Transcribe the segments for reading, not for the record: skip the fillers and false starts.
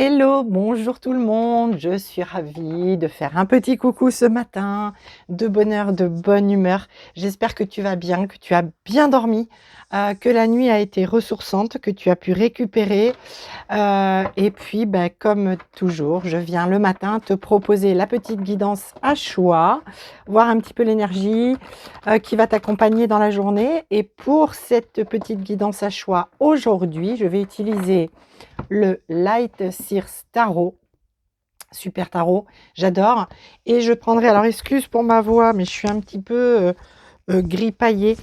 Hello, bonjour tout le monde. Je suis ravie de faire un petit coucou ce matin, de bonne heure, de bonne humeur. J'espère que tu vas bien, que tu as bien dormi, que la nuit a été ressourçante, que tu as pu récupérer. Et puis, comme toujours, je viens le matin te proposer la petite guidance à choix, voir un petit peu l'énergie qui va t'accompagner dans la journée. Et pour cette petite guidance à choix, aujourd'hui, je vais utiliser le Light Sears Tarot, super tarot, j'adore. Et je prendrai, alors excuse pour ma voix, mais je suis un petit peu gripaillée.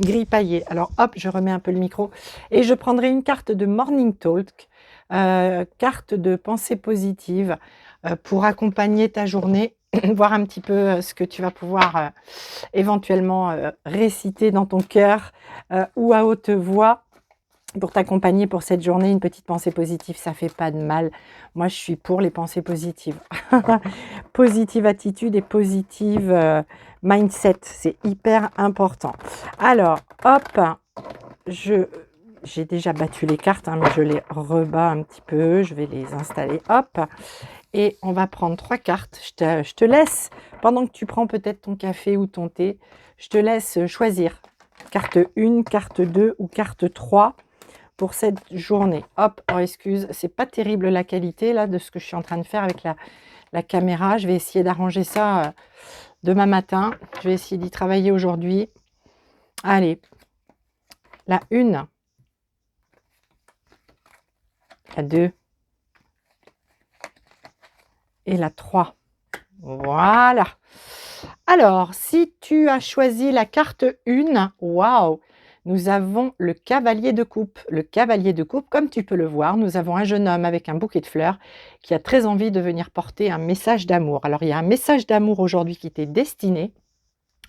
Gripaillée. Alors hop, je remets un peu le micro. Et je prendrai une carte de Morning Talk, carte de pensée positive pour accompagner ta journée, voir un petit peu ce que tu vas pouvoir éventuellement réciter dans ton cœur ou à haute voix pour t'accompagner pour cette journée. Une petite pensée positive, ça fait pas de mal. Moi, je suis pour les pensées positives. Positive attitude et positive mindset, c'est hyper important. Alors, hop, j'ai déjà battu les cartes, mais je les rebats un petit peu. Je vais les installer, hop. Et on va prendre 3 cartes. Je te laisse, pendant que tu prends peut-être ton café ou ton thé, je te laisse choisir. Carte 1, carte 2 ou carte 3 pour cette journée. Hop, oh excuse, c'est pas terrible la qualité là de ce que je suis en train de faire avec la caméra. Je vais essayer d'arranger ça demain matin. Je vais essayer d'y travailler aujourd'hui. Allez, la 1, la 2 et la 3. Voilà. Alors, si tu as choisi la carte 1, waouh, nous avons le cavalier de coupe. Le cavalier de coupe, comme tu peux le voir, nous avons un jeune homme avec un bouquet de fleurs qui a très envie de venir porter un message d'amour. Alors, il y a un message d'amour aujourd'hui qui t'est destiné.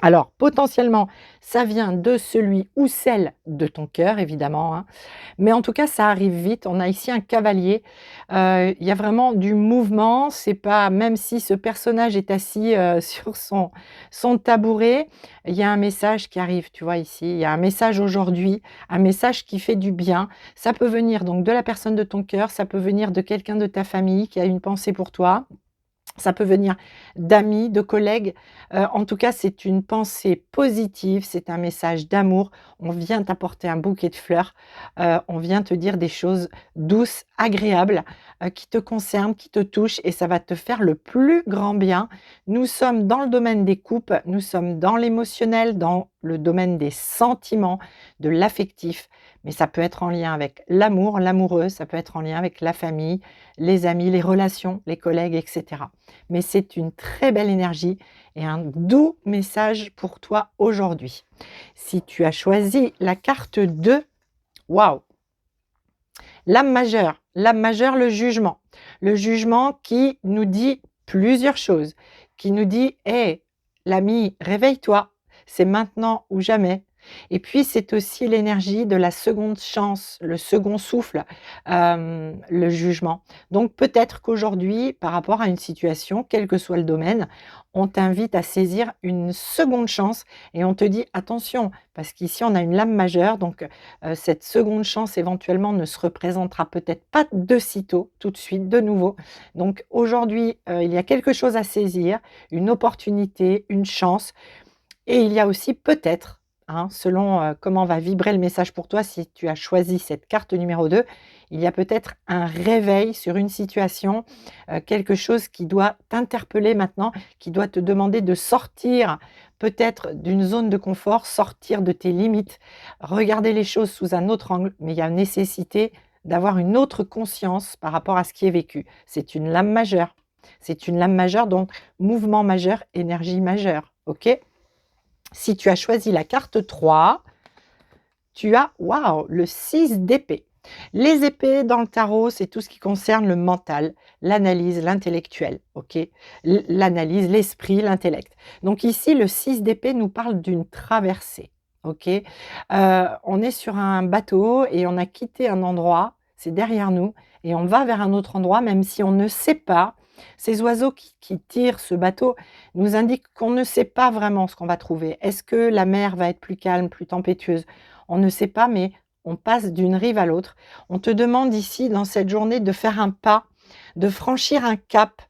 Alors, potentiellement, ça vient de celui ou celle de ton cœur, évidemment, hein. Mais en tout cas, ça arrive vite. On a ici un cavalier. Il y a vraiment du mouvement. C'est pas, même si ce personnage est assis sur son tabouret, il y a un message qui arrive, tu vois ici. Il y a un message aujourd'hui, un message qui fait du bien. Ça peut venir donc de la personne de ton cœur, ça peut venir de quelqu'un de ta famille qui a une pensée pour toi. Ça peut venir d'amis, de collègues. En tout cas, c'est une pensée positive, c'est un message d'amour. On vient t'apporter un bouquet de fleurs, on vient te dire des choses douces, agréables, qui te concernent, qui te touchent et ça va te faire le plus grand bien. Nous sommes dans le domaine des coupes, nous sommes dans l'émotionnel, dans le domaine des sentiments, de l'affectif, mais ça peut être en lien avec l'amour, l'amoureux, ça peut être en lien avec la famille, les amis, les relations, les collègues, etc. Mais c'est une très belle énergie et un doux message pour toi aujourd'hui. Si tu as choisi la carte 2, waouh! L'âme majeure, le jugement. Le jugement qui nous dit plusieurs choses, qui nous dit: «Hé, l'ami, réveille-toi, c'est maintenant ou jamais». Et puis c'est aussi l'énergie de la seconde chance, le second souffle, le jugement. Donc peut-être qu'aujourd'hui, par rapport à une situation, quel que soit le domaine, on t'invite à saisir une seconde chance et on te dit: «Attention», parce qu'ici on a une lame majeure, donc cette seconde chance éventuellement ne se représentera peut-être pas de sitôt, tout de suite, de nouveau. Donc aujourd'hui, il y a quelque chose à saisir, une opportunité, une chance et il y a aussi peut-être, hein, selon, comment va vibrer le message pour toi, si tu as choisi cette carte numéro 2, il y a peut-être un réveil sur une situation, quelque chose qui doit t'interpeller maintenant, qui doit te demander de sortir peut-être d'une zone de confort, sortir de tes limites, regarder les choses sous un autre angle, mais il y a nécessité d'avoir une autre conscience par rapport à ce qui est vécu. C'est une lame majeure. C'est une lame majeure, donc mouvement majeur, énergie majeure, OK? Si tu as choisi la carte 3, tu as, waouh, le 6 d'épée. Les épées dans le tarot, c'est tout ce qui concerne le mental, l'analyse, l'intellectuel, ok? L'analyse, l'esprit, l'intellect. Donc ici, le 6 d'épée nous parle d'une traversée, ok? On est sur un bateau et on a quitté un endroit, c'est derrière nous, et on va vers un autre endroit, même si on ne sait pas. Ces oiseaux qui tirent ce bateau nous indiquent qu'on ne sait pas vraiment ce qu'on va trouver. Est-ce que la mer va être plus calme, plus tempétueuse? On ne sait pas, mais on passe d'une rive à l'autre. On te demande ici, dans cette journée, de faire un pas, de franchir un cap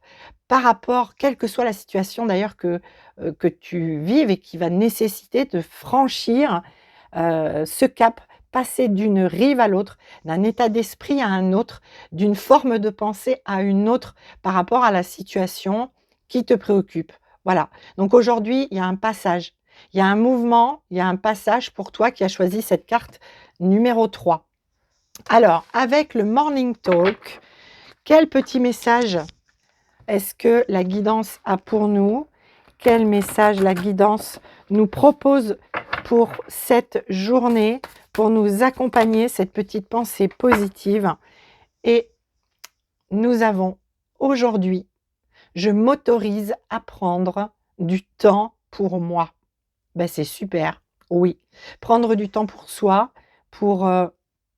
par rapport, quelle que soit la situation d'ailleurs que tu vives et qui va nécessiter de franchir ce cap, passer d'une rive à l'autre, d'un état d'esprit à un autre, d'une forme de pensée à une autre par rapport à la situation qui te préoccupe. Voilà. Donc aujourd'hui, il y a un passage, il y a un mouvement, il y a un passage pour toi qui as choisi cette carte numéro 3. Alors, avec le Morning Talk, quel petit message est-ce que la guidance a pour nous? Quel message la guidance nous propose pour cette journée, pour nous accompagner, cette petite pensée positive? Et nous avons aujourd'hui, je m'autorise à prendre du temps pour moi. Ben, c'est super, oui. Prendre du temps pour soi, pour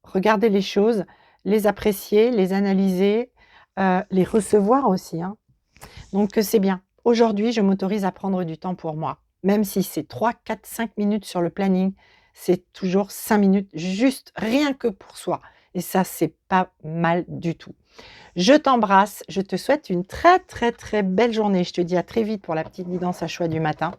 regarder les choses, les apprécier, les analyser, les recevoir aussi, hein. Donc c'est bien. Aujourd'hui, je m'autorise à prendre du temps pour moi. Même si c'est 3, 4, 5 minutes sur le planning, c'est toujours 5 minutes juste rien que pour soi. Et ça, c'est pas mal du tout. Je t'embrasse, je te souhaite une très très très belle journée. Je te dis à très vite pour la petite guidance à choix du matin.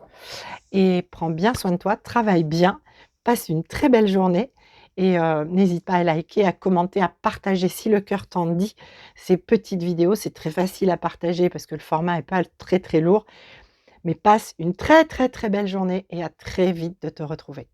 Et prends bien soin de toi, travaille bien, passe une très belle journée. Et n'hésite pas à liker, à commenter, à partager si le cœur t'en dit. Ces petites vidéos, c'est très facile à partager parce que le format n'est pas très très lourd. Mais passe une très très très belle journée et à très vite de te retrouver.